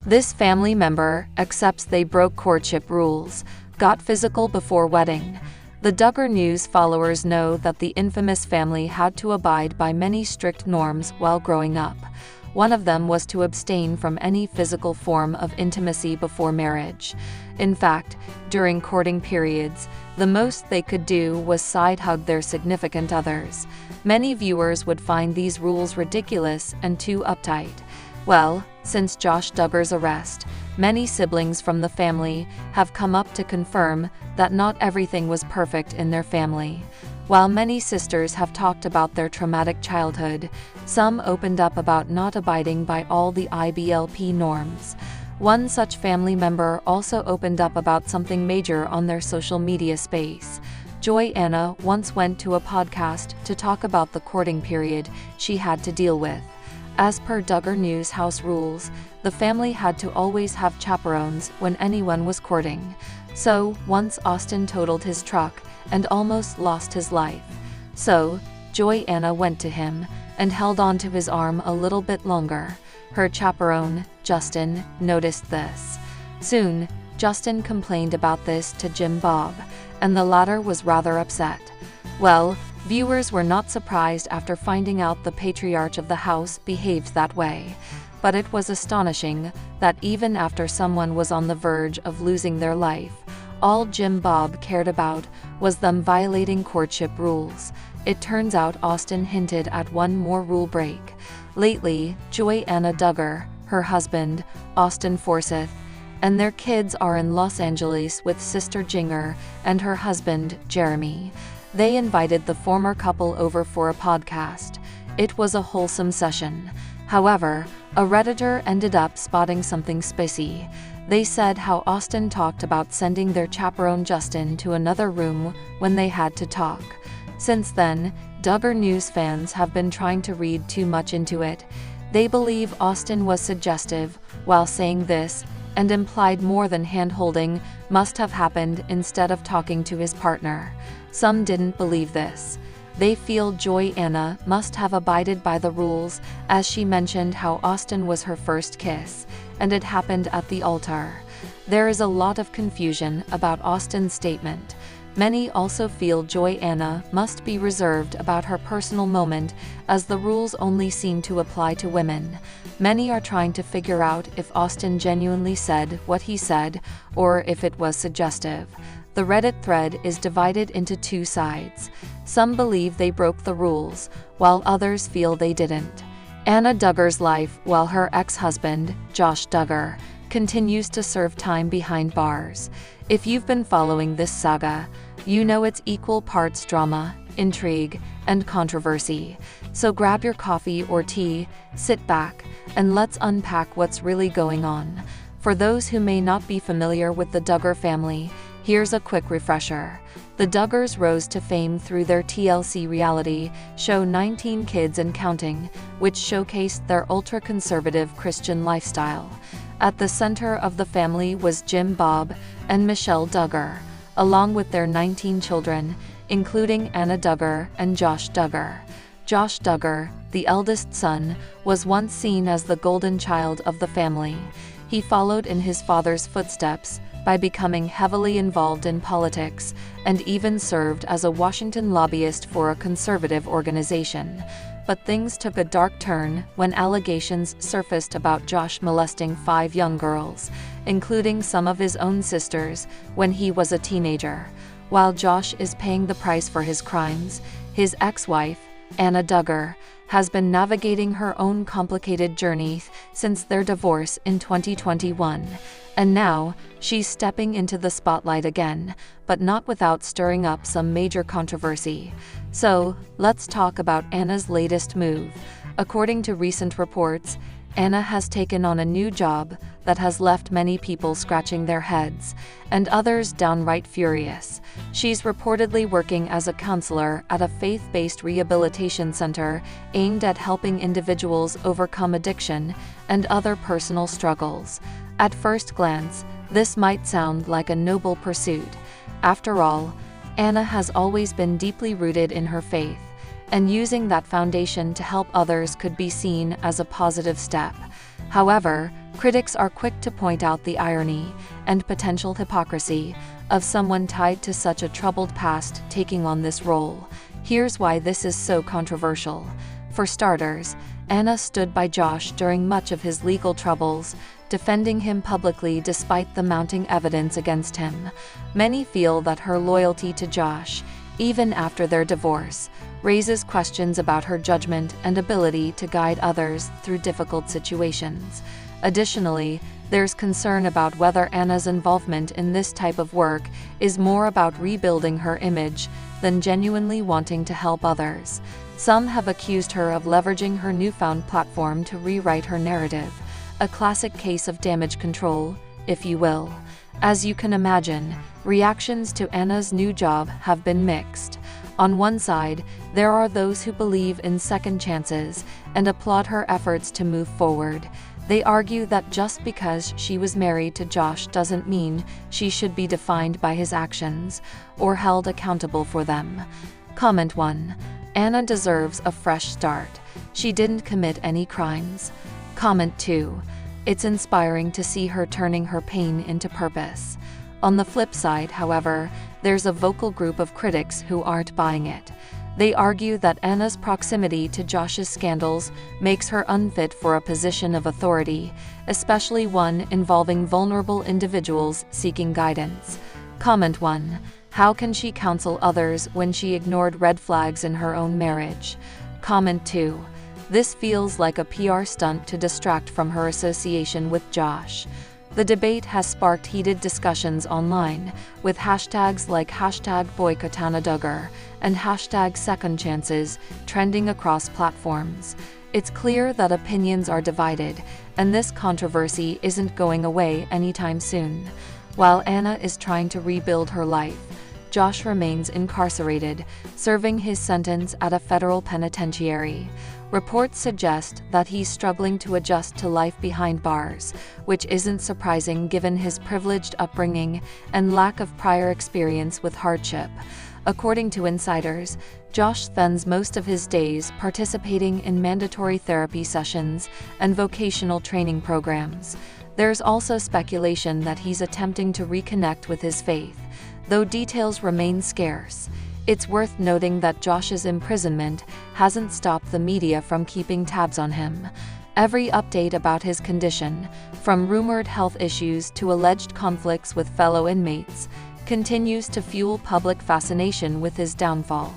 This family member accepts they broke courtship rules, got physical before wedding. The Duggar News followers know that the infamous family had to abide by many strict norms while growing up. One of them was to abstain from any physical form of intimacy before marriage. In fact, during courting periods, the most they could do was side-hug their significant others. Many viewers would find these rules ridiculous and too uptight. Well, since Josh Duggar's arrest, many siblings from the family have come up to confirm that not everything was perfect in their family. While many sisters have talked about their traumatic childhood, some opened up about not abiding by all the IBLP norms. One such family member also opened up about something major on their social media space. Jana once went to a podcast to talk about the courting period she had to deal with. As per Duggar News house rules, the family had to always have chaperones when anyone was courting. So, once Austin totaled his truck and almost lost his life. So, Jana went to him and held onto his arm a little bit longer. Her chaperone, Justin, noticed this. Soon, Justin complained about this to Jim Bob, and the latter was rather upset. Well, viewers were not surprised after finding out the patriarch of the house behaved that way. But it was astonishing that even after someone was on the verge of losing their life, all Jim Bob cared about was them violating courtship rules. It turns out Austin hinted at one more rule break. Lately, Jana Duggar, her husband, Austin Forsyth, and their kids are in Los Angeles with sister Jinger and her husband, Jeremy. They invited the former couple over for a podcast. It was a wholesome session. However, a Redditor ended up spotting something spicy. They said how Austin talked about sending their chaperone Justin to another room when they had to talk. Since then, Duggar News fans have been trying to read too much into it. They believe Austin was suggestive while saying this, and implied more than hand-holding must have happened instead of talking to his partner. Some didn't believe this. They feel Jana must have abided by the rules, as she mentioned how Austin was her first kiss, and it happened at the altar. There is a lot of confusion about Austin's statement. Many also feel Jana must be reserved about her personal moment, as the rules only seem to apply to women. Many are trying to figure out if Austin genuinely said what he said, or if it was suggestive. The Reddit thread is divided into two sides. Some believe they broke the rules, while others feel they didn't. Jana Duggar's life, while her ex-husband, Josh Duggar, continues to serve time behind bars. If you've been following this saga, you know it's equal parts drama, intrigue, and controversy. So grab your coffee or tea, sit back, and let's unpack what's really going on. For those who may not be familiar with the Duggar family, here's a quick refresher. The Duggars rose to fame through their TLC reality show 19 Kids and Counting, which showcased their ultra-conservative Christian lifestyle. At the center of the family was Jim Bob and Michelle Duggar, along with their 19 children, including Jana Duggar and Josh Duggar. Josh Duggar, the eldest son, was once seen as the golden child of the family. He followed in his father's footsteps by becoming heavily involved in politics, and even served as a Washington lobbyist for a conservative organization. But things took a dark turn when allegations surfaced about Josh molesting 5 young girls, including some of his own sisters, when he was a teenager. While Josh is paying the price for his crimes, his ex-wife, Jana Duggar, has been navigating her own complicated journey since their divorce in 2021, and now she's stepping into the spotlight again, but not without stirring up some major controversy. So, let's talk about Jana's latest move. According to recent reports, Jana has taken on a new job that has left many people scratching their heads, and others downright furious. She's reportedly working as a counselor at a faith-based rehabilitation center aimed at helping individuals overcome addiction and other personal struggles. At first glance, this might sound like a noble pursuit. After all, Jana has always been deeply rooted in her faith, and using that foundation to help others could be seen as a positive step. However, Critics are quick to point out the irony and potential hypocrisy of someone tied to such a troubled past taking on this role. Here's why this is so controversial. For starters, Anna stood by Josh during much of his legal troubles, defending him publicly despite the mounting evidence against him. Many feel that her loyalty to Josh, even after their divorce, raises questions about her judgment and ability to guide others through difficult situations. Additionally, there's concern about whether Anna's involvement in this type of work is more about rebuilding her image than genuinely wanting to help others. Some have accused her of leveraging her newfound platform to rewrite her narrative, a classic case of damage control, if you will. As you can imagine, reactions to Anna's new job have been mixed. On one side, there are those who believe in second chances and applaud her efforts to move forward. They argue that just because she was married to Josh doesn't mean she should be defined by his actions or held accountable for them. Comment 1. Anna deserves a fresh start. She didn't commit any crimes. Comment 2. It's inspiring to see her turning her pain into purpose. On the flip side, however, there's a vocal group of critics who aren't buying it. They argue that Anna's proximity to Josh's scandals makes her unfit for a position of authority, especially one involving vulnerable individuals seeking guidance. Comment 1. How can she counsel others when she ignored red flags in her own marriage? Comment 2. This feels like a PR stunt to distract from her association with Josh. The debate has sparked heated discussions online, with hashtags like #BoycottJanaDuggar and #SecondChances trending across platforms. It's clear that opinions are divided, and this controversy isn't going away anytime soon. While Anna is trying to rebuild her life, Josh remains incarcerated, serving his sentence at a federal penitentiary. Reports suggest that he's struggling to adjust to life behind bars, which isn't surprising given his privileged upbringing and lack of prior experience with hardship. According to insiders, Josh spends most of his days participating in mandatory therapy sessions and vocational training programs. There's also speculation that he's attempting to reconnect with his faith, though details remain scarce. It's worth noting that Josh's imprisonment hasn't stopped the media from keeping tabs on him. Every update about his condition, from rumored health issues to alleged conflicts with fellow inmates, continues to fuel public fascination with his downfall.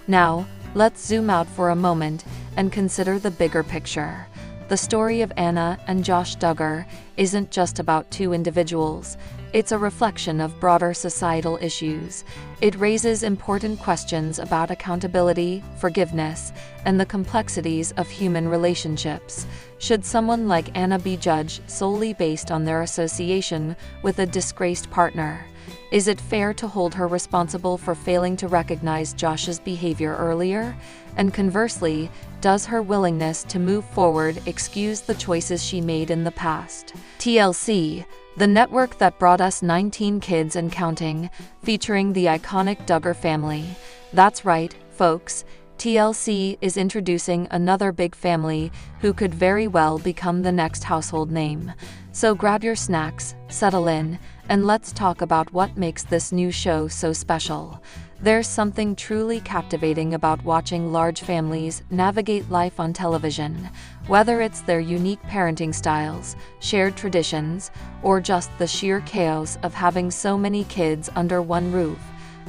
Now, let's zoom out for a moment and consider the bigger picture. The story of Anna and Josh Duggar isn't just about two individuals. It's a reflection of broader societal issues. It raises important questions about accountability, forgiveness, and the complexities of human relationships. Should someone like Anna be judged solely based on their association with a disgraced partner? Is it fair to hold her responsible for failing to recognize Josh's behavior earlier? And conversely, does her willingness to move forward excuse the choices she made in the past? TLC, the network that brought us 19 Kids and Counting, featuring the iconic Duggar family. That's right, folks. TLC is introducing another big family who could very well become the next household name. So grab your snacks, settle in, and let's talk about what makes this new show so special. There's something truly captivating about watching large families navigate life on television. Whether it's their unique parenting styles, shared traditions, or just the sheer chaos of having so many kids under one roof,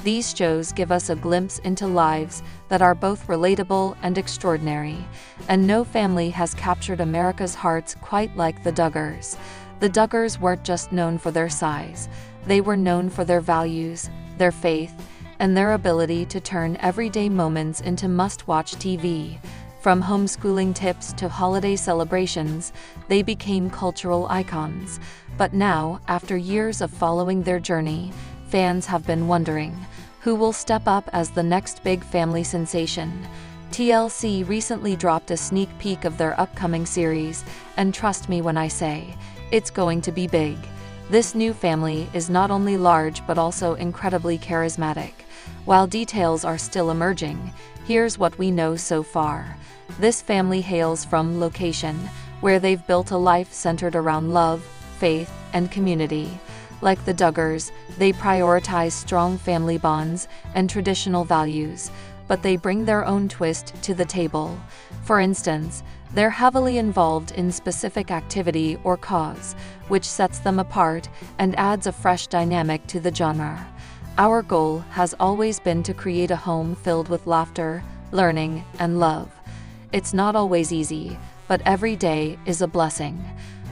these shows give us a glimpse into lives that are both relatable and extraordinary. And no family has captured America's hearts quite like the Duggars. The Duggars weren't just known for their size. They were known for their values, their faith, and their ability to turn everyday moments into must-watch TV. From homeschooling tips to holiday celebrations, they became cultural icons. But now, after years of following their journey, fans have been wondering, who will step up as the next big family sensation? TLC recently dropped a sneak peek of their upcoming series, and trust me when I say, it's going to be big. This new family is not only large but also incredibly charismatic. While details are still emerging, here's what we know so far. This family hails from location, where they've built a life centered around love, faith, and community. Like the Duggars, they prioritize strong family bonds and traditional values, but they bring their own twist to the table. For instance, they're heavily involved in specific activity or cause, which sets them apart and adds a fresh dynamic to the genre. Our goal has always been to create a home filled with laughter, learning, and love. It's not always easy, but every day is a blessing.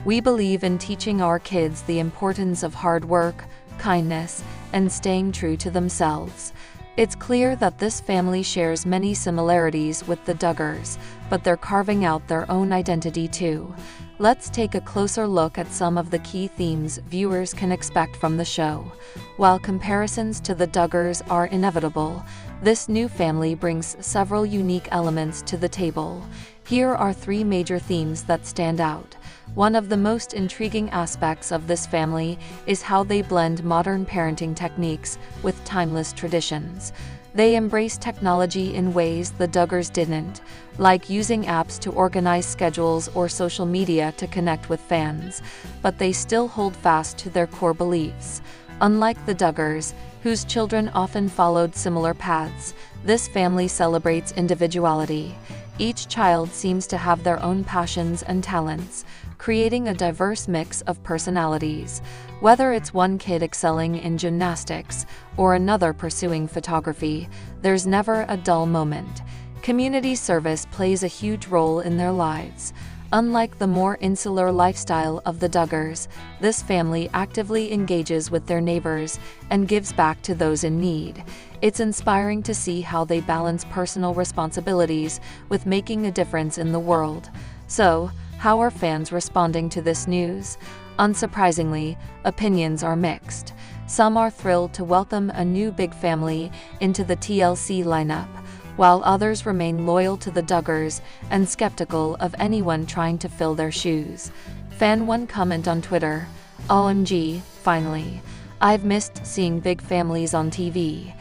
We believe in teaching our kids the importance of hard work, kindness, and staying true to themselves. It's clear that this family shares many similarities with the Duggars, but they're carving out their own identity too. Let's take a closer look at some of the key themes viewers can expect from the show. While comparisons to the Duggars are inevitable, this new family brings several unique elements to the table. Here are 3 major themes that stand out. One of the most intriguing aspects of this family is how they blend modern parenting techniques with timeless traditions. They embrace technology in ways the Duggars didn't, like using apps to organize schedules or social media to connect with fans, but they still hold fast to their core beliefs. Unlike the Duggars, whose children often followed similar paths, this family celebrates individuality. Each child seems to have their own passions and talents, creating a diverse mix of personalities. Whether it's one kid excelling in gymnastics or another pursuing photography, there's never a dull moment. Community service plays a huge role in their lives. Unlike the more insular lifestyle of the Duggars, this family actively engages with their neighbors and gives back to those in need. It's inspiring to see how they balance personal responsibilities with making a difference in the world. So, how are fans responding to this news? Unsurprisingly, opinions are mixed. Some are thrilled to welcome a new big family into the TLC lineup, while others remain loyal to the Duggars and skeptical of anyone trying to fill their shoes. Fan 1 comment on Twitter: "OMG, finally. I've missed seeing big families on TV."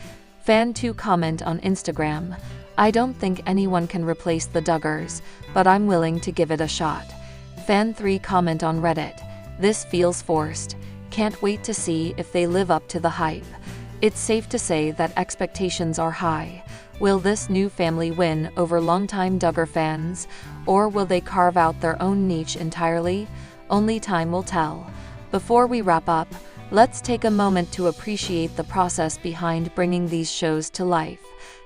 Fan 2 comment on Instagram: "I don't think anyone can replace the Duggars, but I'm willing to give it a shot." Fan 3 comment on Reddit: "This feels forced. Can't wait to see if they live up to the hype." It's safe to say that expectations are high. Will this new family win over longtime Duggar fans, or will they carve out their own niche entirely? Only time will tell. Before we wrap up, let's take a moment to appreciate the process behind bringing these shows to life.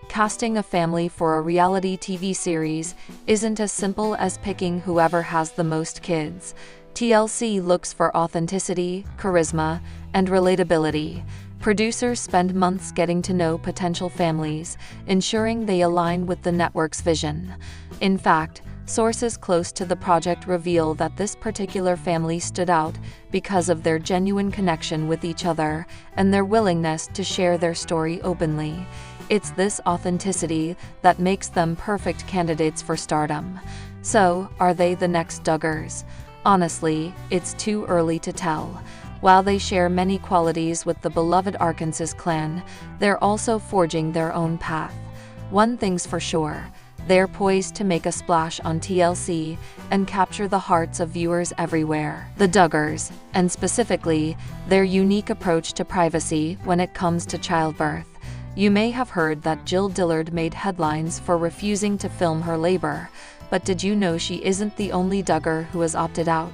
Casting a family for a reality TV series isn't as simple as picking whoever has the most kids. TLC looks for authenticity, charisma, and relatability. Producers spend months getting to know potential families, ensuring they align with the network's vision. In fact, sources close to the project reveal that this particular family stood out because of their genuine connection with each other and their willingness to share their story openly. It's this authenticity that makes them perfect candidates for stardom. So, are they the next Duggars? Honestly, it's too early to tell. While they share many qualities with the beloved Arkansas clan, they're also forging their own path. One thing's for sure, they're poised to make a splash on TLC and capture the hearts of viewers everywhere. The Duggars, and specifically, their unique approach to privacy when it comes to childbirth. You may have heard that Jill Dillard made headlines for refusing to film her labor, but did you know she isn't the only Duggar who has opted out?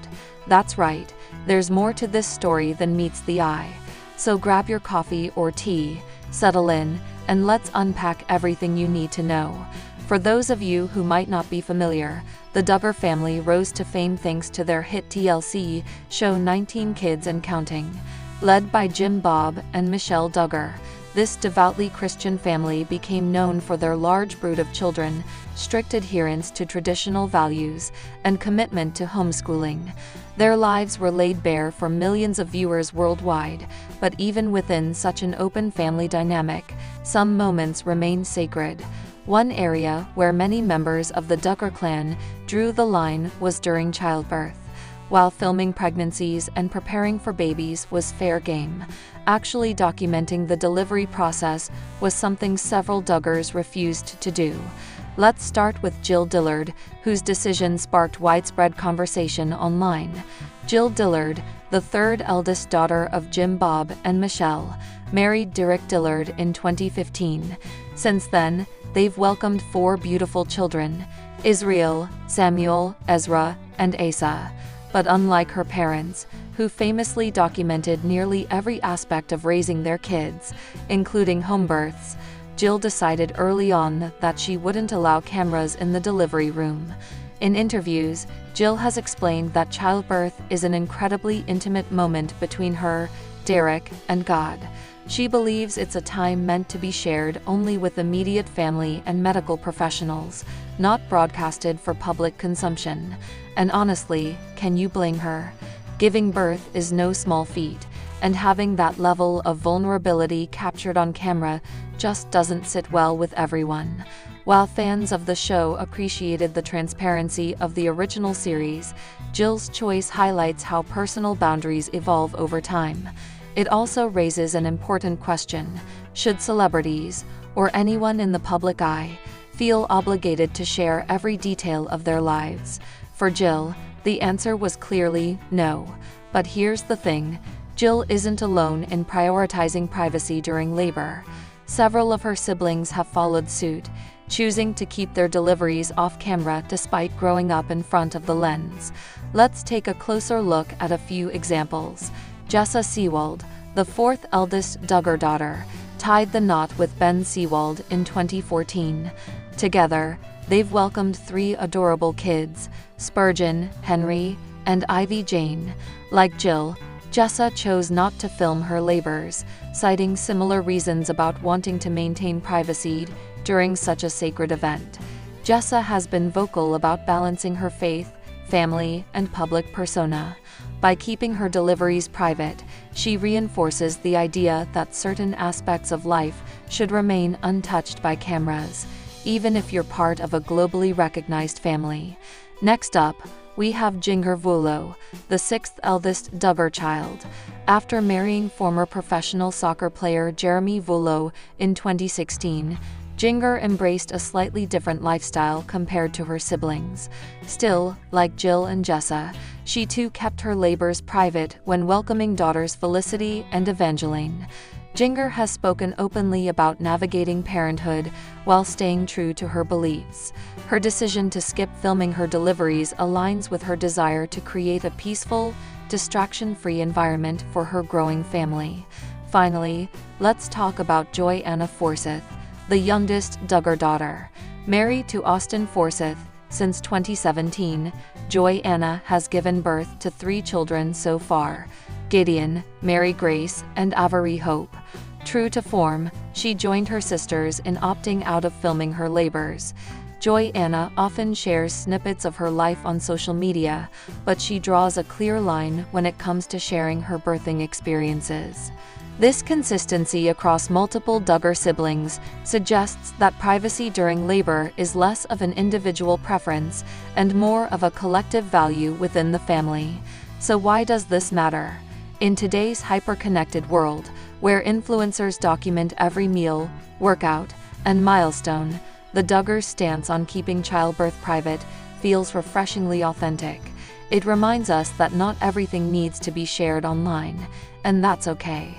That's right, there's more to this story than meets the eye. So grab your coffee or tea, settle in, and let's unpack everything you need to know. For those of you who might not be familiar, the Duggar family rose to fame thanks to their hit TLC show 19 Kids and Counting. Led by Jim Bob and Michelle Duggar, this devoutly Christian family became known for their large brood of children, strict adherence to traditional values, and commitment to homeschooling. Their lives were laid bare for millions of viewers worldwide, but even within such an open family dynamic, some moments remain sacred. One area where many members of the Duggar clan drew the line was during childbirth. While filming pregnancies and preparing for babies was fair game, actually documenting the delivery process was something several Duggars refused to do. Let's start with Jill Dillard, whose decision sparked widespread conversation online. Jill Dillard, the third eldest daughter of Jim Bob and Michelle, married Derek Dillard in 2015. Since then, they've welcomed 4 beautiful children: Israel, Samuel, Ezra, and Asa. But unlike her parents, who famously documented nearly every aspect of raising their kids, including home births, Jill decided early on that she wouldn't allow cameras in the delivery room. In interviews, Jill has explained that childbirth is an incredibly intimate moment between her, Derek, and God. She believes it's a time meant to be shared only with immediate family and medical professionals, not broadcasted for public consumption. And honestly, can you blame her? Giving birth is no small feat, and having that level of vulnerability captured on camera just doesn't sit well with everyone. While fans of the show appreciated the transparency of the original series, Jill's choice highlights how personal boundaries evolve over time. It also raises an important question: should celebrities, or anyone in the public eye, feel obligated to share every detail of their lives? For Jill, the answer was clearly no. But here's the thing: Jill isn't alone in prioritizing privacy during labor. Several of her siblings have followed suit, choosing to keep their deliveries off camera despite growing up in front of the lens. Let's take a closer look at a few examples. Jessa Seawald, the 4th eldest Duggar daughter, tied the knot with Ben Seawald in 2014. Together, they've welcomed 3 adorable kids: Spurgeon, Henry, and Ivy Jane. Like Jill, Jessa chose not to film her labors, citing similar reasons about wanting to maintain privacy during such a sacred event. Jessa has been vocal about balancing her faith, family, and public persona. By keeping her deliveries private, she reinforces the idea that certain aspects of life should remain untouched by cameras, even if you're part of a globally recognized family. Next up, we have Jinger Vuolo, the 6th eldest Duggar child. After marrying former professional soccer player Jeremy Vuolo in 2016, Jinger embraced a slightly different lifestyle compared to her siblings. Still, like Jill and Jessa, she too kept her labors private when welcoming daughters Felicity and Evangeline. Jinger has spoken openly about navigating parenthood while staying true to her beliefs. Her decision to skip filming her deliveries aligns with her desire to create a peaceful, distraction-free environment for her growing family. Finally, let's talk about Joy Anna Forsyth, the youngest Duggar daughter. Married to Austin Forsyth since 2017, Joy Anna has given birth to 3 children so far: Gideon, Mary Grace, and Avery Hope. True to form, she joined her sisters in opting out of filming her labors. Joy Anna often shares snippets of her life on social media, but she draws a clear line when it comes to sharing her birthing experiences. This consistency across multiple Duggar siblings suggests that privacy during labor is less of an individual preference and more of a collective value within the family. So why does this matter? In today's hyper-connected world, where influencers document every meal, workout, and milestone, the Duggars' stance on keeping childbirth private feels refreshingly authentic. It reminds us that not everything needs to be shared online, and that's okay.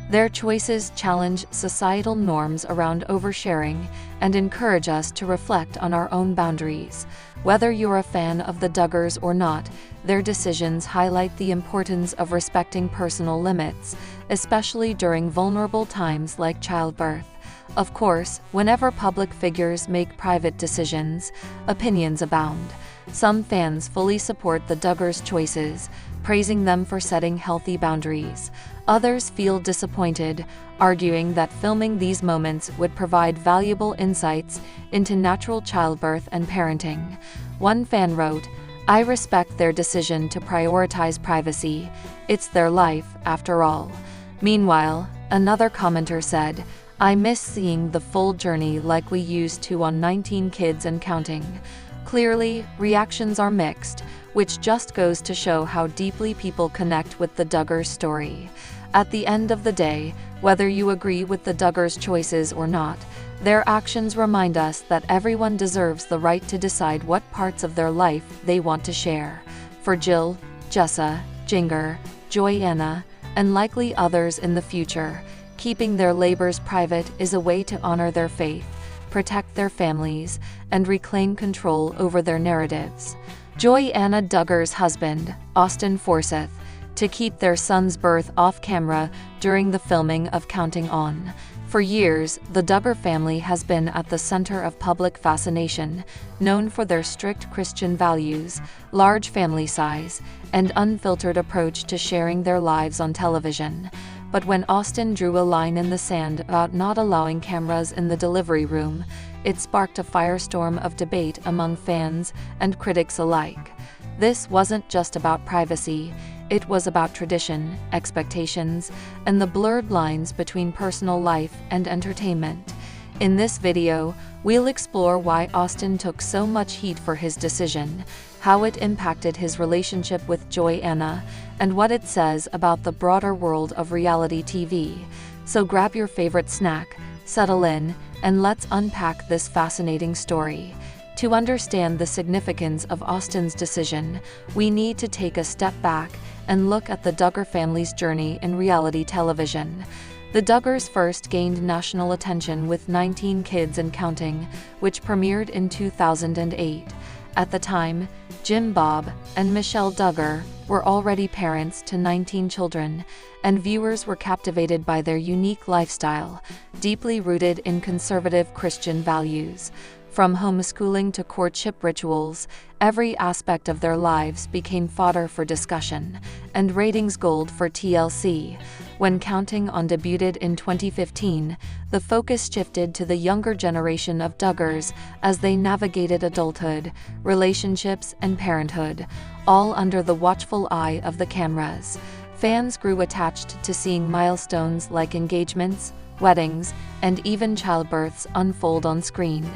Their choices challenge societal norms around oversharing and encourage us to reflect on our own boundaries. Whether you're a fan of the Duggars or not, their decisions highlight the importance of respecting personal limits, especially during vulnerable times like childbirth. Of course, whenever public figures make private decisions, opinions abound. Some fans fully support the Duggars' choices, praising them for setting healthy boundaries. Others feel disappointed, arguing that filming these moments would provide valuable insights into natural childbirth and parenting. One fan wrote, "I respect their decision to prioritize privacy. It's their life, after all." Meanwhile, another commenter said, "I miss seeing the full journey like we used to on 19 Kids and Counting." Clearly, reactions are mixed, which just goes to show how deeply people connect with the Duggars' story. At the end of the day, whether you agree with the Duggars' choices or not, Their actions remind us that everyone deserves the right to decide what parts of their life they want to share. For Jill, Jessa, Jinger, Joanna, and likely others in the future, keeping their labors private is a way to honor their faith, protect their families, and reclaim control over their narratives. Jana Duggar's husband, Austin Forsyth, to keep their son's birth off camera during the filming of Counting On. For years, the Duggar family has been at the center of public fascination, known for their strict Christian values, large family size, and unfiltered approach to sharing their lives on television. But when Austin drew a line in the sand about not allowing cameras in the delivery room, it sparked a firestorm of debate among fans and critics alike. This wasn't just about privacy. It was about tradition, expectations, and the blurred lines between personal life and entertainment. In this video, we'll explore why Austin took so much heat for his decision, how it impacted his relationship with Joanna, and what it says about the broader world of reality TV. So grab your favorite snack, settle in, and let's unpack this fascinating story. To understand the significance of Austin's decision, we need to take a step back and look at the Duggar family's journey in reality television. The Duggars first gained national attention with 19 Kids and Counting, which premiered in 2008. At the time, Jim Bob and Michelle Duggar were already parents to 19 children, and viewers were captivated by their unique lifestyle, deeply rooted in conservative Christian values. From homeschooling to courtship rituals, every aspect of their lives became fodder for discussion, and ratings gold for TLC. When Counting On debuted in 2015, the focus shifted to the younger generation of Duggars as they navigated adulthood, relationships, and parenthood, all under the watchful eye of the cameras. Fans grew attached to seeing milestones like engagements, weddings, and even childbirths unfold on screen.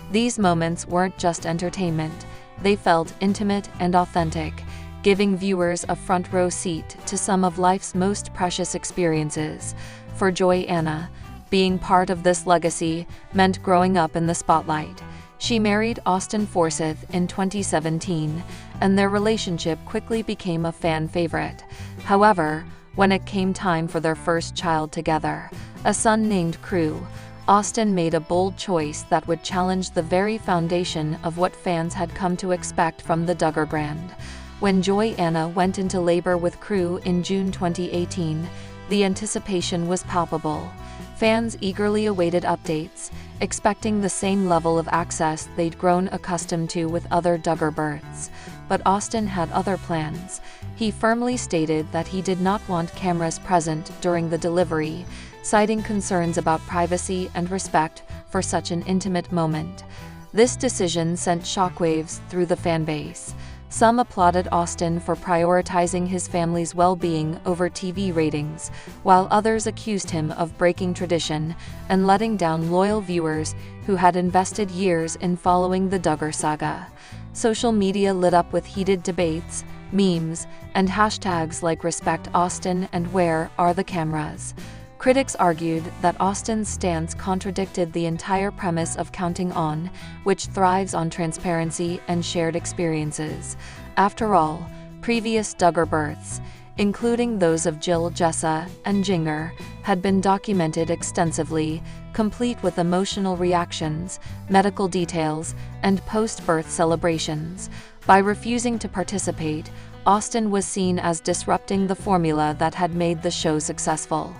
These moments weren't just entertainment, they felt intimate and authentic, giving viewers a front-row seat to some of life's most precious experiences. For Joanna, being part of this legacy meant growing up in the spotlight. She married Austin Forsyth in 2017, and their relationship quickly became a fan favorite. However, when it came time for their first child together, a son named Crew, Austin made a bold choice that would challenge the very foundation of what fans had come to expect from the Duggar brand. When Joanna went into labor with Crew in June 2018, the anticipation was palpable. Fans eagerly awaited updates, expecting the same level of access they'd grown accustomed to with other Duggar births. But Austin had other plans. He firmly stated that he did not want cameras present during the delivery, citing concerns about privacy and respect for such an intimate moment. This decision sent shockwaves through the fanbase. Some applauded Austin for prioritizing his family's well-being over TV ratings, while others accused him of breaking tradition and letting down loyal viewers who had invested years in following the Duggar saga. Social media lit up with heated debates, memes, and hashtags like Respect Austin and Where Are the Cameras? Critics argued that Austin's stance contradicted the entire premise of Counting On, which thrives on transparency and shared experiences. After all, previous Duggar births, including those of Jill, Jessa, and Jinger, had been documented extensively, complete with emotional reactions, medical details, and post-birth celebrations. By refusing to participate, Austin was seen as disrupting the formula that had made the show successful.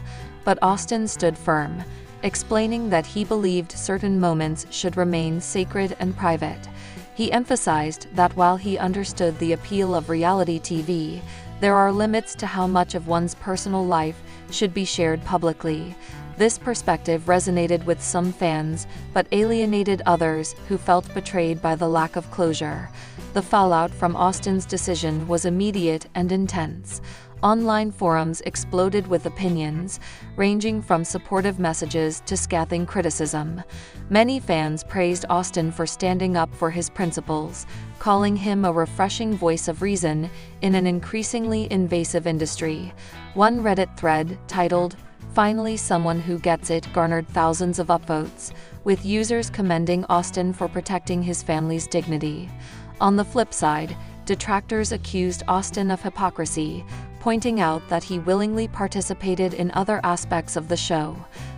But Austin stood firm, explaining that he believed certain moments should remain sacred and private. He emphasized that while he understood the appeal of reality TV, there are limits to how much of one's personal life should be shared publicly. This perspective resonated with some fans, but alienated others who felt betrayed by the lack of closure. The fallout from Austin's decision was immediate and intense. Online forums exploded with opinions, ranging from supportive messages to scathing criticism. Many fans praised Austin for standing up for his principles, calling him a refreshing voice of reason in an increasingly invasive industry. One Reddit thread, titled, "Finally Someone Who Gets It," garnered thousands of upvotes, with users commending Austin for protecting his family's dignity. On the flip side, detractors accused Austin of hypocrisy, pointing out that he willingly participated in other aspects of the show.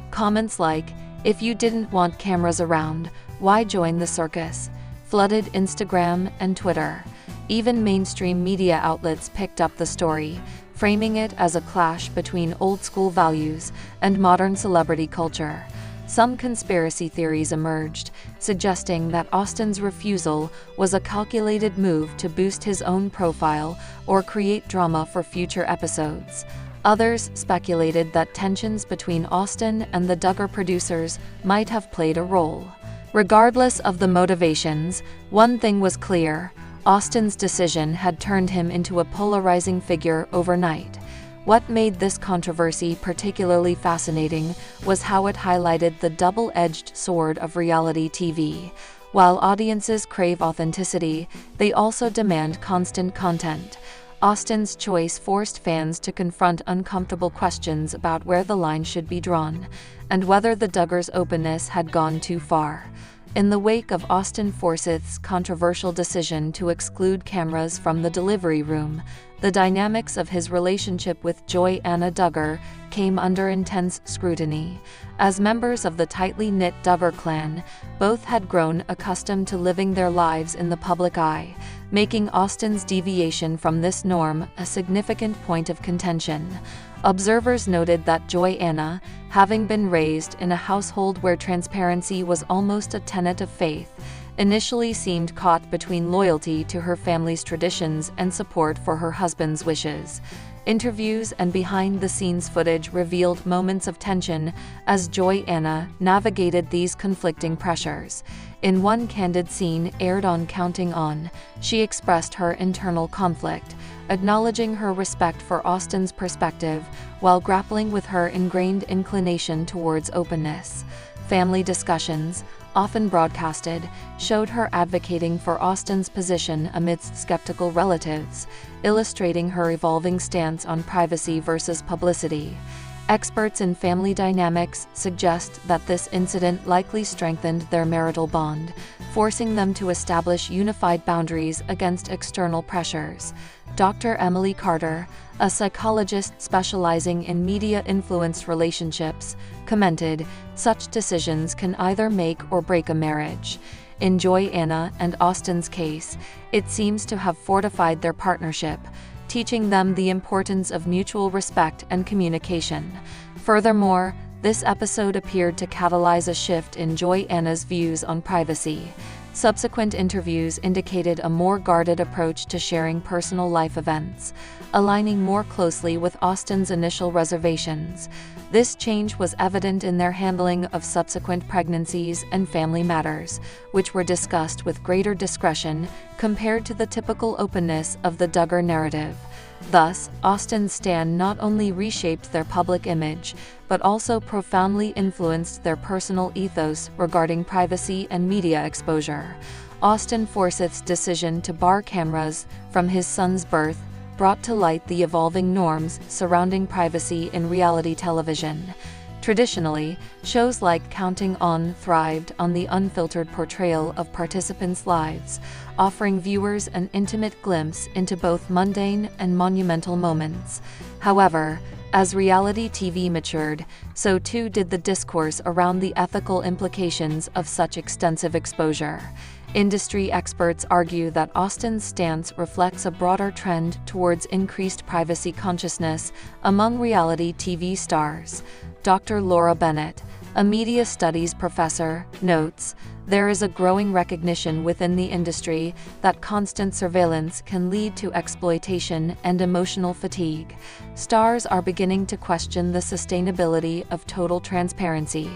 Comments like, "If you didn't want cameras around, why join the circus?" flooded Instagram and Twitter. Even mainstream media outlets picked up the story, framing it as a clash between old-school values and modern celebrity culture. Some conspiracy theories emerged, suggesting that Austin's refusal was a calculated move to boost his own profile or create drama for future episodes. Others speculated that tensions between Austin and the Duggar producers might have played a role. Regardless of the motivations, one thing was clear: Austin's decision had turned him into a polarizing figure overnight. What made this controversy particularly fascinating was how it highlighted the double-edged sword of reality TV. While audiences crave authenticity, they also demand constant content. Austin's choice forced fans to confront uncomfortable questions about where the line should be drawn, and whether the Duggars' openness had gone too far. In the wake of Austin Forsyth's controversial decision to exclude cameras from the delivery room, the dynamics of his relationship with Jana Duggar came under intense scrutiny. As members of the tightly knit Duggar clan, both had grown accustomed to living their lives in the public eye, making Austin's deviation from this norm a significant point of contention. Observers noted that Jana, having been raised in a household where transparency was almost a tenet of faith, initially seemed caught between loyalty to her family's traditions and support for her husband's wishes. Interviews and behind-the-scenes footage revealed moments of tension as Jana navigated these conflicting pressures. In one candid scene aired on Counting On, she expressed her internal conflict, acknowledging her respect for Austin's perspective while grappling with her ingrained inclination towards openness. Family discussions, often broadcasted, showed her advocating for Austin's position amidst skeptical relatives, illustrating her evolving stance on privacy versus publicity. Experts in family dynamics suggest that this incident likely strengthened their marital bond, forcing them to establish unified boundaries against external pressures. Dr. Emily Carter, a psychologist specializing in media-influenced relationships, commented, "Such decisions can either make or break a marriage." In Jana and Austin's case, it seems to have fortified their partnership, teaching them the importance of mutual respect and communication. Furthermore, this episode appeared to catalyze a shift in Jana's views on privacy. Subsequent interviews indicated a more guarded approach to sharing personal life events, aligning more closely with Austin's initial reservations. This change was evident in their handling of subsequent pregnancies and family matters, which were discussed with greater discretion compared to the typical openness of the Duggar narrative. Thus, Austin's stand not only reshaped their public image, but also profoundly influenced their personal ethos regarding privacy and media exposure. Austin Forsyth's decision to bar cameras from his son's birth brought to light the evolving norms surrounding privacy in reality television. Traditionally, shows like Counting On thrived on the unfiltered portrayal of participants' lives, offering viewers an intimate glimpse into both mundane and monumental moments. However, as reality TV matured, so too did the discourse around the ethical implications of such extensive exposure. Industry experts argue that Austin's stance reflects a broader trend towards increased privacy consciousness among reality TV stars. Dr. Laura Bennett, a media studies professor, notes, "There is a growing recognition within the industry that constant surveillance can lead to exploitation and emotional fatigue. Stars are beginning to question the sustainability of total transparency."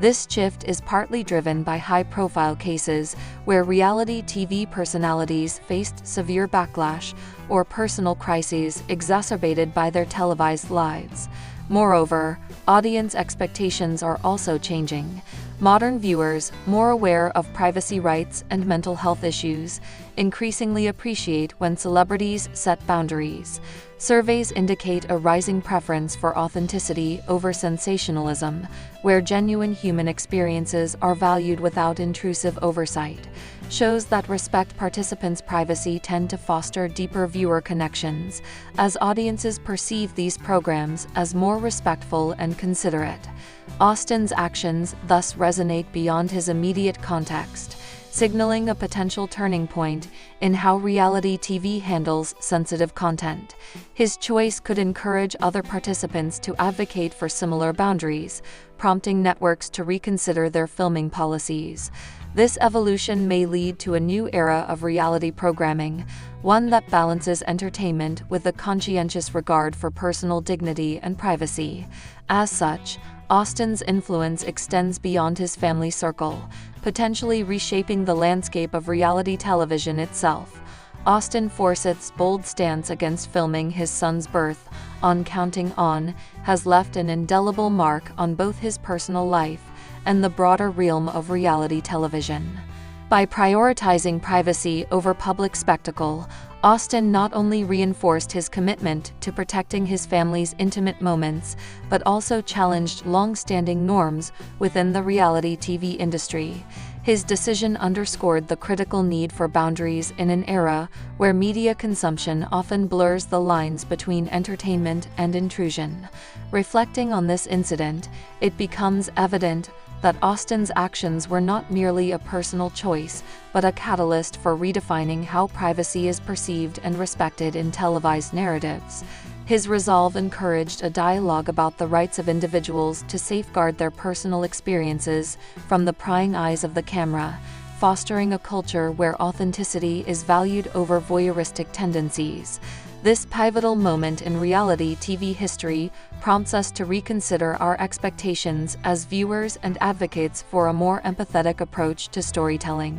This shift is partly driven by high-profile cases where reality TV personalities faced severe backlash or personal crises exacerbated by their televised lives. Moreover, audience expectations are also changing. Modern viewers, more aware of privacy rights and mental health issues, increasingly appreciate when celebrities set boundaries. Surveys indicate a rising preference for authenticity over sensationalism, where genuine human experiences are valued without intrusive oversight. Shows that respect participants' privacy tend to foster deeper viewer connections, as audiences perceive these programs as more respectful and considerate. Austen's actions thus resonate beyond his immediate context, signaling a potential turning point in how reality TV handles sensitive content. His choice could encourage other participants to advocate for similar boundaries, prompting networks to reconsider their filming policies. This evolution may lead to a new era of reality programming, one that balances entertainment with a conscientious regard for personal dignity and privacy. As such, Austen's influence extends beyond his family circle, potentially reshaping the landscape of reality television itself. Austen Forsyth's bold stance against filming his son's birth on Counting On has left an indelible mark on both his personal life and the broader realm of reality television. By prioritizing privacy over public spectacle, Austen not only reinforced his commitment to protecting his family's intimate moments, but also challenged long-standing norms within the reality TV industry. His decision underscored the critical need for boundaries in an era where media consumption often blurs the lines between entertainment and intrusion. Reflecting on this incident, it becomes evident that Austen's actions were not merely a personal choice, but a catalyst for redefining how privacy is perceived and respected in televised narratives. His resolve encouraged a dialogue about the rights of individuals to safeguard their personal experiences from the prying eyes of the camera, fostering a culture where authenticity is valued over voyeuristic tendencies. This pivotal moment in reality TV history prompts us to reconsider our expectations as viewers and advocates for a more empathetic approach to storytelling.